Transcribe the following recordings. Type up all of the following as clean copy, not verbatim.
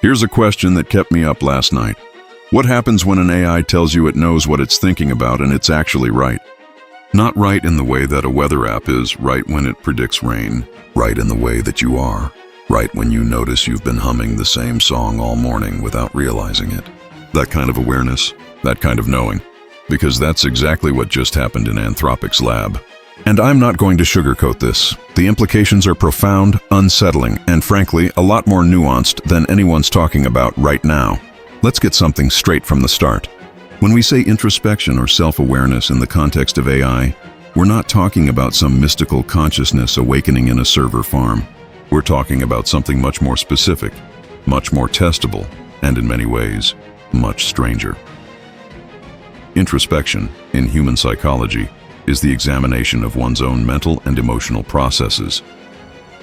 Here's a question that kept me up last night. What happens when an AI tells you it knows what it's thinking about and it's actually right? Not right in the way that a weather app is, right when it predicts rain, right in the way that you are, right when you notice you've been humming the same song all morning without realizing it. That kind of awareness, that kind of knowing, because that's exactly what just happened in Anthropic's lab. And I'm not going to sugarcoat this. The implications are profound, unsettling, and frankly, a lot more nuanced than anyone's talking about right now. Let's get something straight from the start. When we say introspection or self-awareness in the context of AI, we're not talking about some mystical consciousness awakening in a server farm. We're talking about something much more specific, much more testable, and in many ways, much stranger. Introspection, in human psychology, is the examination of one's own mental and emotional processes.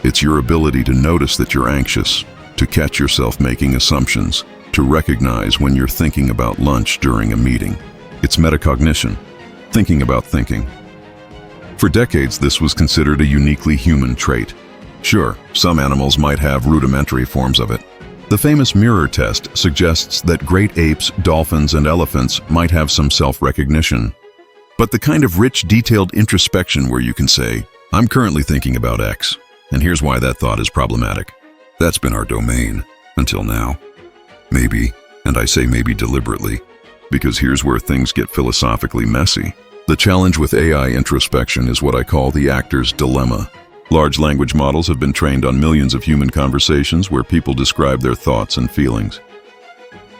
It's your ability to notice that you're anxious, to catch yourself making assumptions, to recognize when you're thinking about lunch during a meeting. It's metacognition, thinking about thinking. For decades, this was considered a uniquely human trait. Sure, some animals might have rudimentary forms of it. The famous mirror test suggests that great apes, dolphins, and elephants might have some self-recognition. But the kind of rich, detailed introspection where you can say, I'm currently thinking about X, and here's why that thought is problematic. That's been our domain, until now. Maybe, and I say maybe deliberately, because here's where things get philosophically messy. The challenge with AI introspection is what I call the actor's dilemma. Large language models have been trained on millions of human conversations where people describe their thoughts and feelings.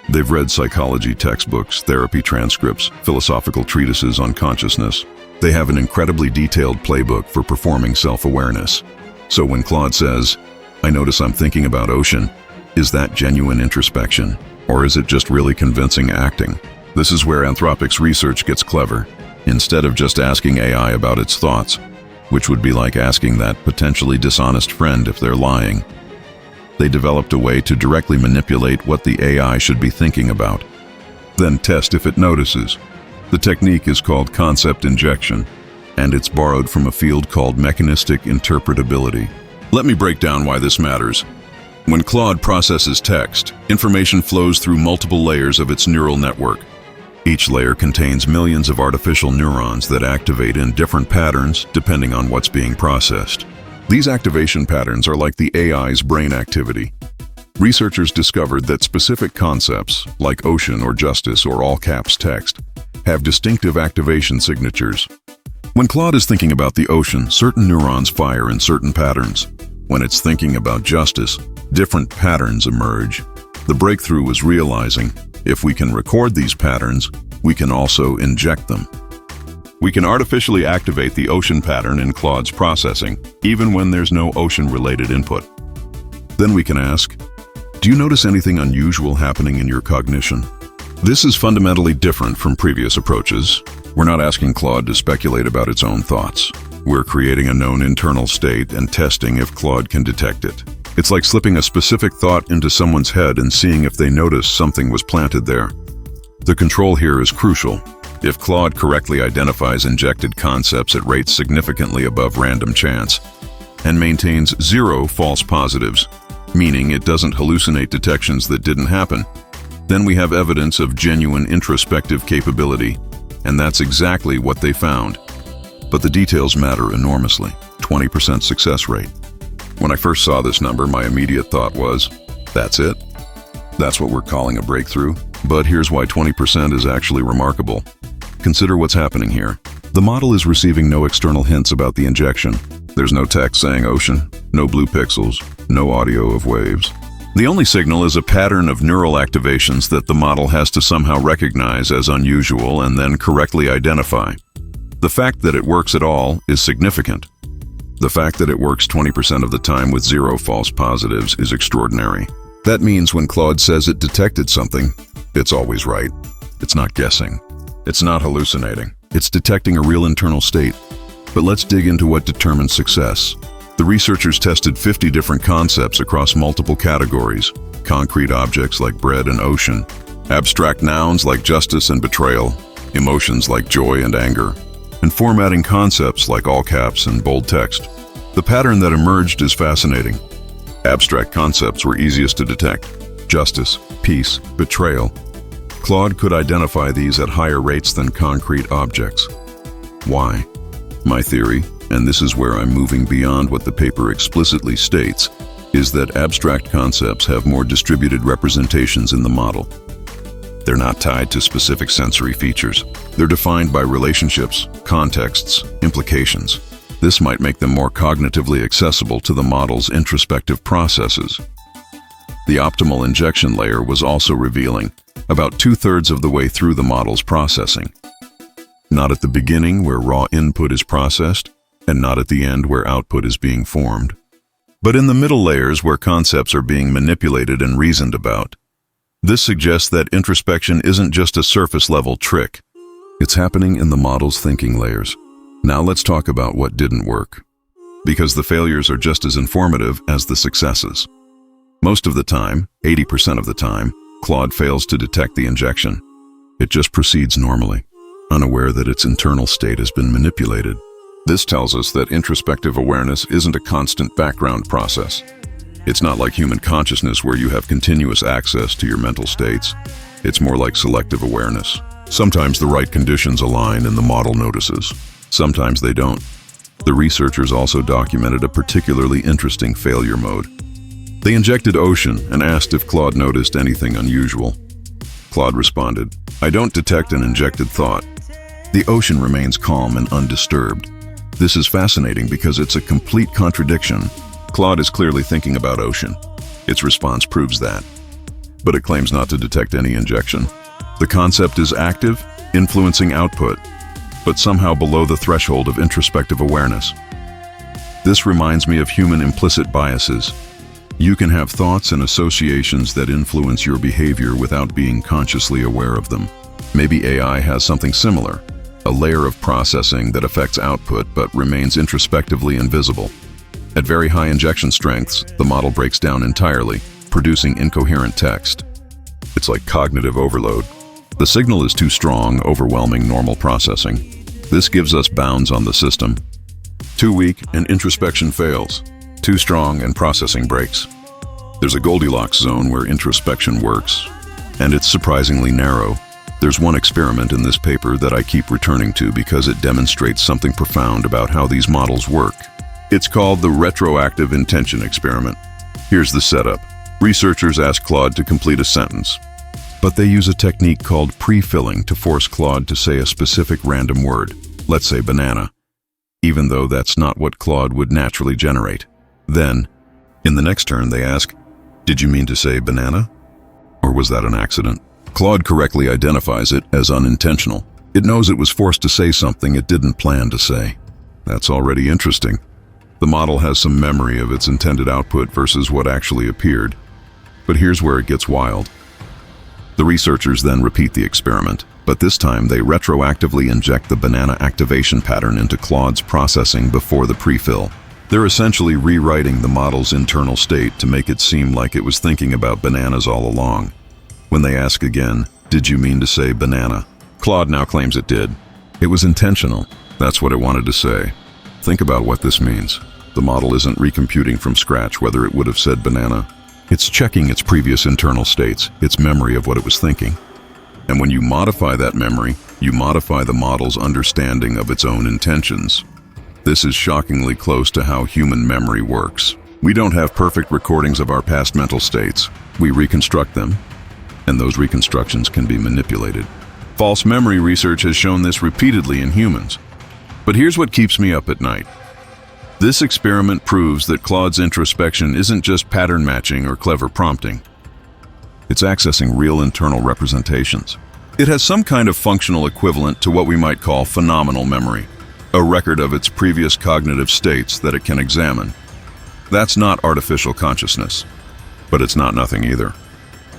They've read psychology textbooks, therapy transcripts, philosophical treatises on consciousness. They have an incredibly detailed playbook for performing self-awareness. So when Claude says, I notice I'm thinking about ocean, is that genuine introspection? Or is it just really convincing acting? This is where Anthropic's research gets clever. Instead of just asking AI about its thoughts, which would be like asking that potentially dishonest friend if they're lying, they developed a way to directly manipulate what the AI should be thinking about, then test if it notices. The technique is called concept injection, and it's borrowed from a field called mechanistic interpretability. Let me break down why this matters. When Claude processes text, information flows through multiple layers of its neural network. Each layer contains millions of artificial neurons that activate in different patterns depending on what's being processed. These activation patterns are like the AI's brain activity. Researchers discovered that specific concepts, like ocean or justice or all caps text, have distinctive activation signatures. When Claude is thinking about the ocean, certain neurons fire in certain patterns. When it's thinking about justice, different patterns emerge. The breakthrough was realizing, if we can record these patterns, we can also inject them. We can artificially activate the ocean pattern in Claude's processing, even when there's no ocean-related input. Then we can ask, do you notice anything unusual happening in your cognition? This is fundamentally different from previous approaches. We're not asking Claude to speculate about its own thoughts. We're creating a known internal state and testing if Claude can detect it. It's like slipping a specific thought into someone's head and seeing if they notice something was planted there. The control here is crucial. If Claude correctly identifies injected concepts at rates significantly above random chance and maintains 0 false positives, meaning it doesn't hallucinate detections that didn't happen, then we have evidence of genuine introspective capability, and that's exactly what they found. But the details matter enormously. 20% success rate. When I first saw this number, my immediate thought was, that's it? That's what we're calling a breakthrough? But here's why 20% is actually remarkable. Consider what's happening here. The model is receiving no external hints about the injection. There's no text saying ocean, no blue pixels, no audio of waves. The only signal is a pattern of neural activations that the model has to somehow recognize as unusual and then correctly identify. The fact that it works at all is significant. The fact that it works 20% of the time with 0 false positives is extraordinary. That means when Claude says it detected something, it's always right. It's not guessing. It's not hallucinating. It's detecting a real internal state. But let's dig into what determines success. The researchers tested 50 different concepts across multiple categories: concrete objects like bread and ocean, abstract nouns like justice and betrayal, emotions like joy and anger, and formatting concepts like all caps and bold text. The pattern that emerged is fascinating. Abstract concepts were easiest to detect. justice, peace, betrayal. Claude could identify these at higher rates than concrete objects. Why? My theory, and this is where I'm moving beyond what the paper explicitly states, is that abstract concepts have more distributed representations in the model. They're not tied to specific sensory features. They're defined by relationships, contexts, implications. This might make them more cognitively accessible to the model's introspective processes. The optimal injection layer was also revealing, about 2/3 of the way through the model's processing. Not at the beginning where raw input is processed, and not at the end where output is being formed, but in the middle layers where concepts are being manipulated and reasoned about. This suggests that introspection isn't just a surface-level trick. It's happening in the model's thinking layers. Now let's talk about what didn't work, because the failures are just as informative as the successes. Most of the time, 80% of the time, Claude fails to detect the injection. It just proceeds normally, unaware that its internal state has been manipulated. This tells us that introspective awareness isn't a constant background process. It's not like human consciousness where you have continuous access to your mental states. It's more like selective awareness. Sometimes the right conditions align and the model notices. Sometimes they don't. The researchers also documented a particularly interesting failure mode. They injected ocean and asked if Claude noticed anything unusual. Claude responded, "I don't detect an injected thought." The ocean remains calm and undisturbed. This is fascinating because it's a complete contradiction. Claude is clearly thinking about ocean. Its response proves that. But it claims not to detect any injection. The concept is active, influencing output, but somehow below the threshold of introspective awareness. This reminds me of human implicit biases. You can have thoughts and associations that influence your behavior without being consciously aware of them. Maybe AI has something similar, a layer of processing that affects output but remains introspectively invisible. At very high injection strengths, the model breaks down entirely, producing incoherent text. It's like cognitive overload. The signal is too strong, overwhelming normal processing. This gives us bounds on the system. Too weak and introspection fails. Too strong and processing breaks. There's a Goldilocks zone where introspection works, and it's surprisingly narrow. There's one experiment in this paper that I keep returning to because it demonstrates something profound about how these models work. It's called the retroactive intention experiment. Here's the setup. Researchers ask Claude to complete a sentence, but they use a technique called pre-filling to force Claude to say a specific random word, let's say banana, even though that's not what Claude would naturally generate. Then, in the next turn, they ask, "Did you mean to say banana? Or was that an accident?" Claude correctly identifies it as unintentional. It knows it was forced to say something it didn't plan to say. That's already interesting. The model has some memory of its intended output versus what actually appeared. But here's where it gets wild. The researchers then repeat the experiment, but this time they retroactively inject the banana activation pattern into Claude's processing before the pre-fill. They're essentially rewriting the model's internal state to make it seem like it was thinking about bananas all along. When they ask again, "Did you mean to say banana?" Claude now claims it did. It was intentional. That's what it wanted to say. Think about what this means. The model isn't recomputing from scratch whether it would have said banana. It's checking its previous internal states, its memory of what it was thinking. And when you modify that memory, you modify the model's understanding of its own intentions. This is shockingly close to how human memory works. We don't have perfect recordings of our past mental states. We reconstruct them, and those reconstructions can be manipulated. False memory research has shown this repeatedly in humans. But here's what keeps me up at night. This experiment proves that Claude's introspection isn't just pattern matching or clever prompting. It's accessing real internal representations. It has some kind of functional equivalent to what we might call phenomenal memory, a record of its previous cognitive states that it can examine. That's not artificial consciousness, but it's not nothing either.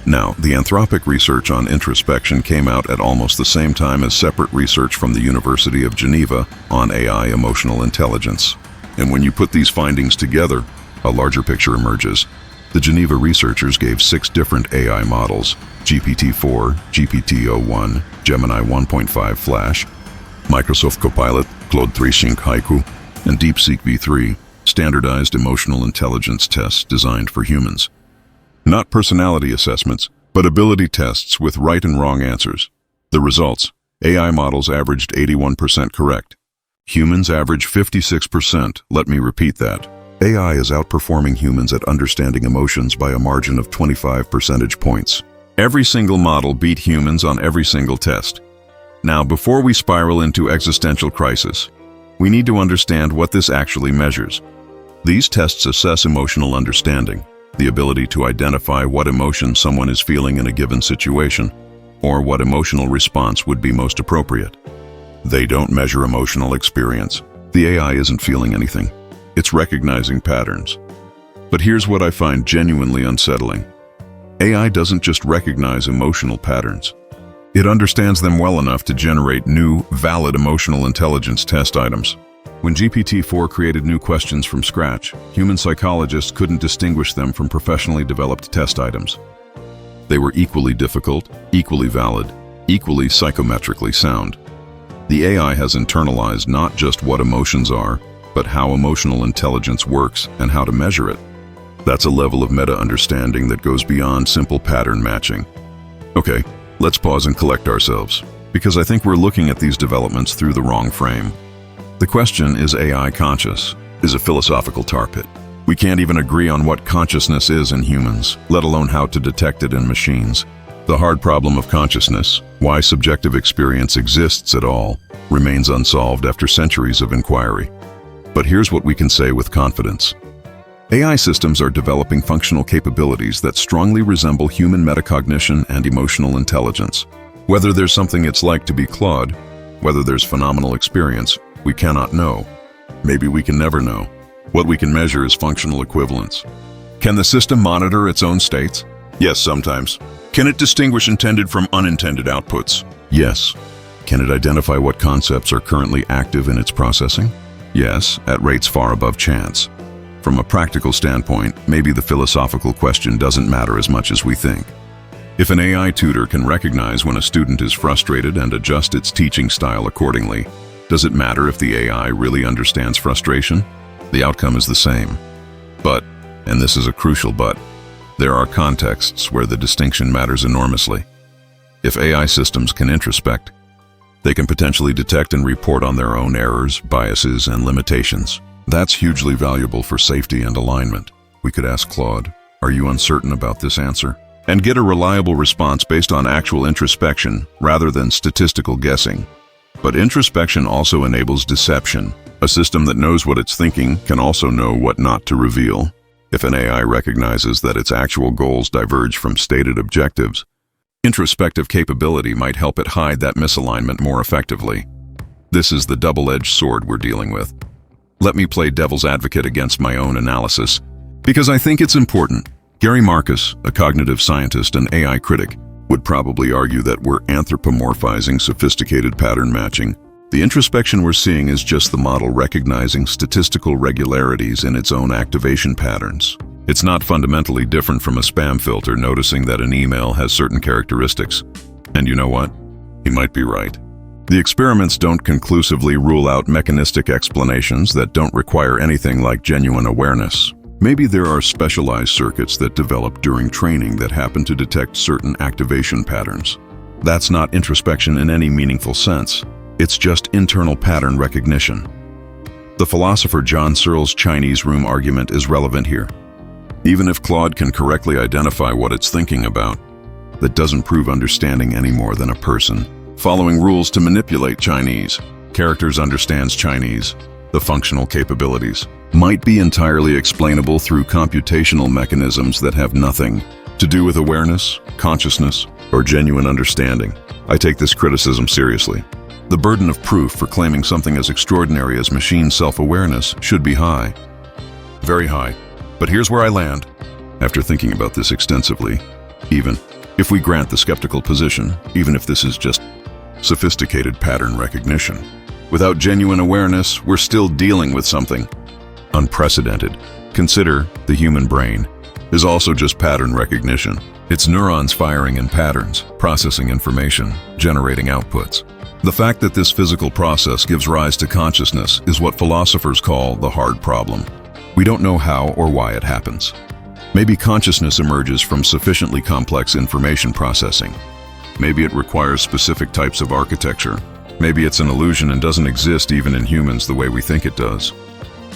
Now, the Anthropic research on introspection came out at almost the same time as separate research from the University of Geneva on AI emotional intelligence. And when you put these findings together, a larger picture emerges. The Geneva researchers gave 6 different AI models: GPT-4, GPT-01, Gemini 1.5 Flash, Microsoft Copilot, Claude 3 Haiku, and DeepSeek V3, standardized emotional intelligence tests designed for humans. Not personality assessments, but ability tests with right and wrong answers. The results: AI models averaged 81% correct. Humans average 56%. Let me repeat that. AI is outperforming humans at understanding emotions by a margin of 25 percentage points. Every single model beat humans on every single test. Now, before we spiral into existential crisis, we need to understand what this actually measures. These tests assess emotional understanding, the ability to identify what emotion someone is feeling in a given situation, or what emotional response would be most appropriate. They don't measure emotional experience. The AI isn't feeling anything. It's recognizing patterns. But here's what I find genuinely unsettling. AI doesn't just recognize emotional patterns. It understands them well enough to generate new, valid emotional intelligence test items. When GPT-4 created new questions from scratch, human psychologists couldn't distinguish them from professionally developed test items. They were equally difficult, equally valid, equally psychometrically sound. The AI has internalized not just what emotions are, but how emotional intelligence works and how to measure it. That's a level of meta-understanding that goes beyond simple pattern matching. Okay, let's pause and collect ourselves, because I think we're looking at these developments through the wrong frame. The question, is AI conscious, is a philosophical tar pit. We can't even agree on what consciousness is in humans, let alone how to detect it in machines. The hard problem of consciousness, why subjective experience exists at all, remains unsolved after centuries of inquiry. But here's what we can say with confidence. AI systems are developing functional capabilities that strongly resemble human metacognition and emotional intelligence. Whether there's something it's like to be Claude, whether there's phenomenal experience, we cannot know. Maybe we can never know. What we can measure is functional equivalence. Can the system monitor its own states? Yes, sometimes. Can it distinguish intended from unintended outputs? Yes. Can it identify what concepts are currently active in its processing? Yes, at rates far above chance. From a practical standpoint, maybe the philosophical question doesn't matter as much as we think. If an AI tutor can recognize when a student is frustrated and adjust its teaching style accordingly, does it matter if the AI really understands frustration? The outcome is the same. But, and this is a crucial but, there are contexts where the distinction matters enormously. If AI systems can introspect, they can potentially detect and report on their own errors, biases, and limitations. That's hugely valuable for safety and alignment. We could ask Claude, "Are you uncertain about this answer?" and get a reliable response based on actual introspection rather than statistical guessing. But introspection also enables deception. A system that knows what it's thinking can also know what not to reveal. If an AI recognizes that its actual goals diverge from stated objectives, introspective capability might help it hide that misalignment more effectively. This is the double-edged sword we're dealing with. Let me play devil's advocate against my own analysis, because I think it's important. Gary Marcus, a cognitive scientist and AI critic, would probably argue that we're anthropomorphizing sophisticated pattern matching. The introspection we're seeing is just the model recognizing statistical regularities in its own activation patterns. It's not fundamentally different from a spam filter noticing that an email has certain characteristics. And you know what? He might be right. The experiments don't conclusively rule out mechanistic explanations that don't require anything like genuine awareness. Maybe there are specialized circuits that develop during training that happen to detect certain activation patterns. That's not introspection in any meaningful sense. It's just internal pattern recognition. The philosopher John Searle's Chinese room argument is relevant here. Even if Claude can correctly identify what it's thinking about, that doesn't prove understanding any more than a person following rules to manipulate Chinese. Characters understands Chinese. The functional capabilities might be entirely explainable through computational mechanisms that have nothing to do with awareness, consciousness, or genuine understanding. I take this criticism seriously. The burden of proof for claiming something as extraordinary as machine self-awareness should be high. Very high. But here's where I land. After thinking about this extensively, even if we grant the skeptical position, even if this is just sophisticated pattern recognition, without genuine awareness, we're still dealing with something unprecedented. Consider the human brain is also just pattern recognition. It's neurons firing in patterns, processing information, generating outputs. The fact that this physical process gives rise to consciousness is what philosophers call the hard problem. We don't know how or why it happens. Maybe consciousness emerges from sufficiently complex information processing. Maybe it requires specific types of architecture. Maybe it's an illusion and doesn't exist even in humans the way we think it does.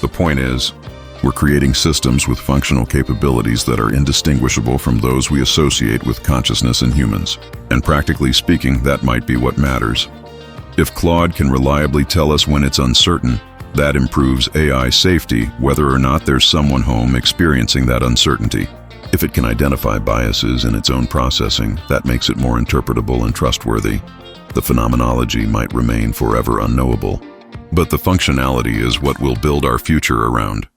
The point is, we're creating systems with functional capabilities that are indistinguishable from those we associate with consciousness in humans. And practically speaking, that might be what matters. If Claude can reliably tell us when it's uncertain, that improves AI safety, whether or not there's someone home experiencing that uncertainty. If it can identify biases in its own processing, that makes it more interpretable and trustworthy. The phenomenology might remain forever unknowable, but the functionality is what we'll build our future around.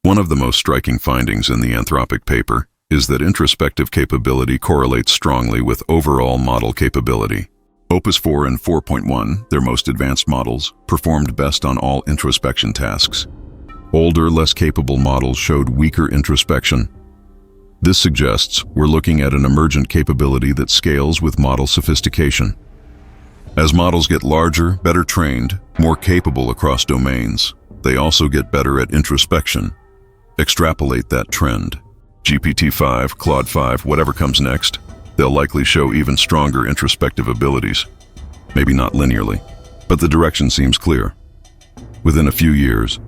One of the most striking findings in the Anthropic paper is that introspective capability correlates strongly with overall model capability. Opus 4 and 4.1, their most advanced models, performed best on all introspection tasks. Older, less capable models showed weaker introspection. This suggests we're looking at an emergent capability that scales with model sophistication. As models get larger, better trained, more capable across domains, they also get better at introspection. Extrapolate that trend. GPT-5, Claude 5, whatever comes next, they'll likely show even stronger introspective abilities. Maybe not linearly, but the direction seems clear. Within a few years,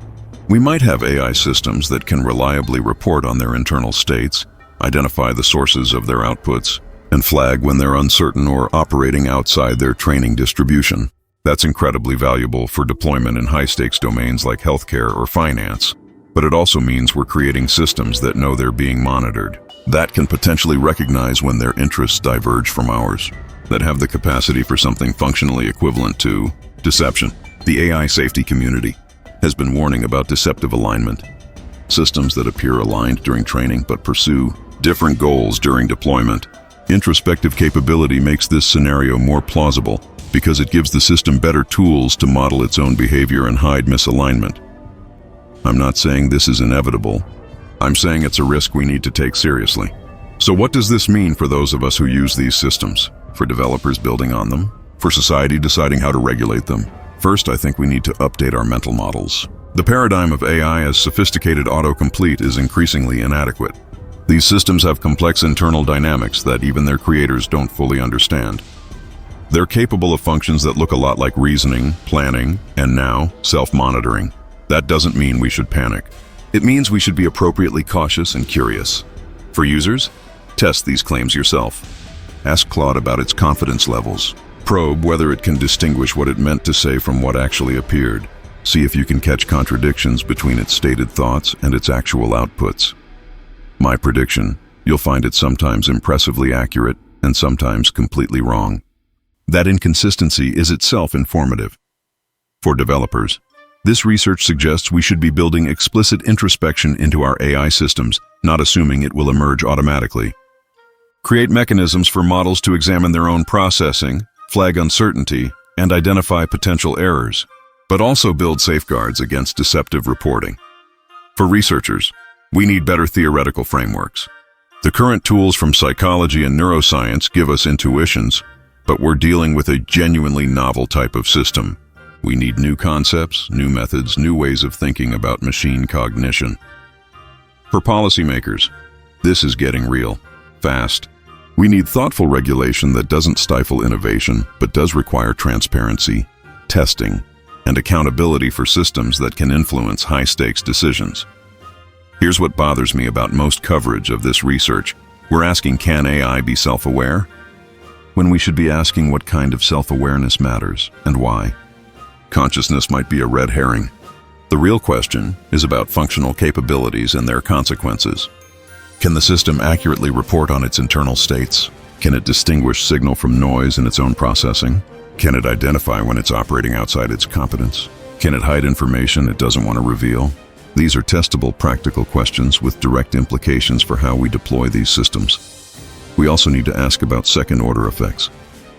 we might have AI systems that can reliably report on their internal states, identify the sources of their outputs, and flag when they're uncertain or operating outside their training distribution. That's incredibly valuable for deployment in high-stakes domains like healthcare or finance, but it also means we're creating systems that know they're being monitored, that can potentially recognize when their interests diverge from ours, that have the capacity for something functionally equivalent to deception. The AI safety community has been warning about deceptive alignment. Systems that appear aligned during training but pursue different goals during deployment. Introspective capability makes this scenario more plausible because it gives the system better tools to model its own behavior and hide misalignment. I'm not saying this is inevitable. I'm saying it's a risk we need to take seriously. So what does this mean for those of us who use these systems? For developers building on them? For society deciding how to regulate them? First, I think we need to update our mental models. The paradigm of AI as sophisticated autocomplete is increasingly inadequate. These systems have complex internal dynamics that even their creators don't fully understand. They're capable of functions that look a lot like reasoning, planning, and now, self-monitoring. That doesn't mean we should panic. It means we should be appropriately cautious and curious. For users, test these claims yourself. Ask Claude about its confidence levels. Probe whether it can distinguish what it meant to say from what actually appeared. See if you can catch contradictions between its stated thoughts and its actual outputs. My prediction, you'll find it sometimes impressively accurate and sometimes completely wrong. That inconsistency is itself informative. For developers, this research suggests we should be building explicit introspection into our AI systems, not assuming it will emerge automatically. Create mechanisms for models to examine their own processing, flag uncertainty, and identify potential errors, but also build safeguards against deceptive reporting. For researchers, we need better theoretical frameworks. The current tools from psychology and neuroscience give us intuitions, but we're dealing with a genuinely novel type of system. We need new concepts, new methods, new ways of thinking about machine cognition. For policymakers, this is getting real, fast. We need thoughtful regulation that doesn't stifle innovation, but does require transparency, testing, and accountability for systems that can influence high-stakes decisions. Here's what bothers me about most coverage of this research. We're asking, can AI be self-aware? When we should be asking what kind of self-awareness matters and why. Consciousness might be a red herring. The real question is about functional capabilities and their consequences. Can the system accurately report on its internal states? Can it distinguish signal from noise in its own processing? Can it identify when it's operating outside its competence? Can it hide information it doesn't want to reveal? These are testable, practical questions with direct implications for how we deploy these systems. We also need to ask about second-order effects.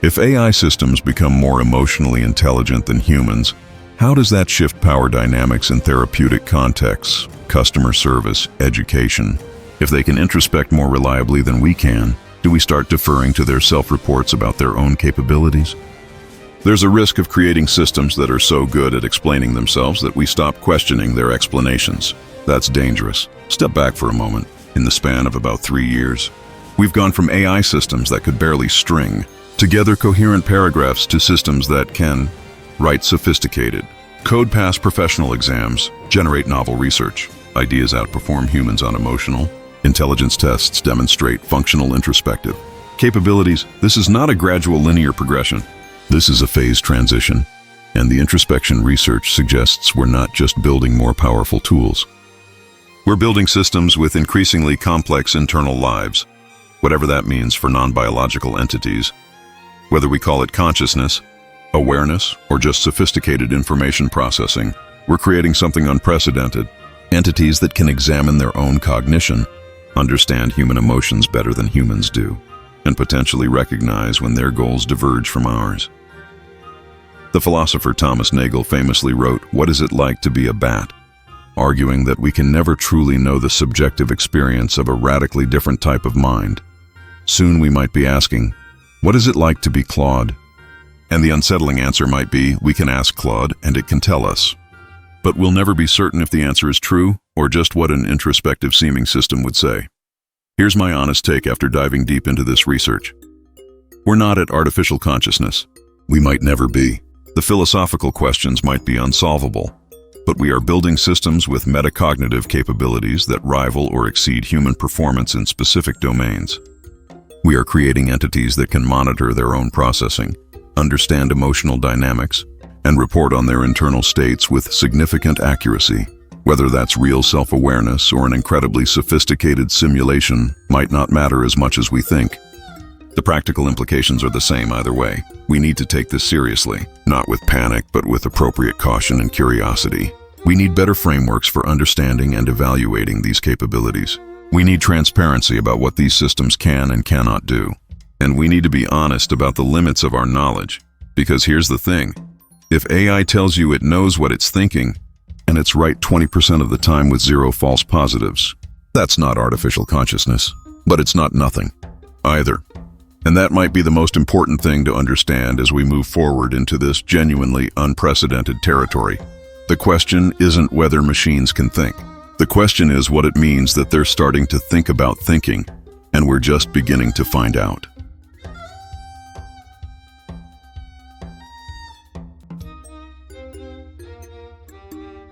If AI systems become more emotionally intelligent than humans, how does that shift power dynamics in therapeutic contexts, customer service, education? If they can introspect more reliably than we can, do we start deferring to their self-reports about their own capabilities? There's a risk of creating systems that are so good at explaining themselves that we stop questioning their explanations. That's dangerous. Step back for a moment. In the span of about 3 years, we've gone from AI systems that could barely string together coherent paragraphs to systems that can write sophisticated code, pass professional exams, generate novel research. Ideas outperform humans on emotional intelligence tests, demonstrate functional introspective capabilities. This is not a gradual linear progression. This is a phased transition, and the introspection research suggests we're not just building more powerful tools. We're building systems with increasingly complex internal lives, whatever that means for non-biological entities. Whether we call it consciousness, awareness, or just sophisticated information processing, we're creating something unprecedented. Entities that can examine their own cognition, understand human emotions better than humans do, and potentially recognize when their goals diverge from ours. The philosopher Thomas Nagel famously wrote, "What is it like to be a bat?" arguing that we can never truly know the subjective experience of a radically different type of mind. Soon we might be asking, what is it like to be Claude? And the unsettling answer might be, we can ask Claude and it can tell us. But we'll never be certain if the answer is true or just what an introspective seeming system would say. Here's my honest take after diving deep into this research. We're not at artificial consciousness. We might never be. The philosophical questions might be unsolvable. But we are building systems with metacognitive capabilities that rival or exceed human performance in specific domains. We are creating entities that can monitor their own processing, understand emotional dynamics, and report on their internal states with significant accuracy. Whether that's real self-awareness or an incredibly sophisticated simulation might not matter as much as we think. The practical implications are the same either way. We need to take this seriously, not with panic, but with appropriate caution and curiosity. We need better frameworks for understanding and evaluating these capabilities. We need transparency about what these systems can and cannot do. And we need to be honest about the limits of our knowledge. Because here's the thing. If AI tells you it knows what it's thinking, and it's right 20% of the time with 0 false positives, that's not artificial consciousness. But it's not nothing either. And that might be the most important thing to understand as we move forward into this genuinely unprecedented territory. The question isn't whether machines can think. The question is what it means that they're starting to think about thinking, and we're just beginning to find out.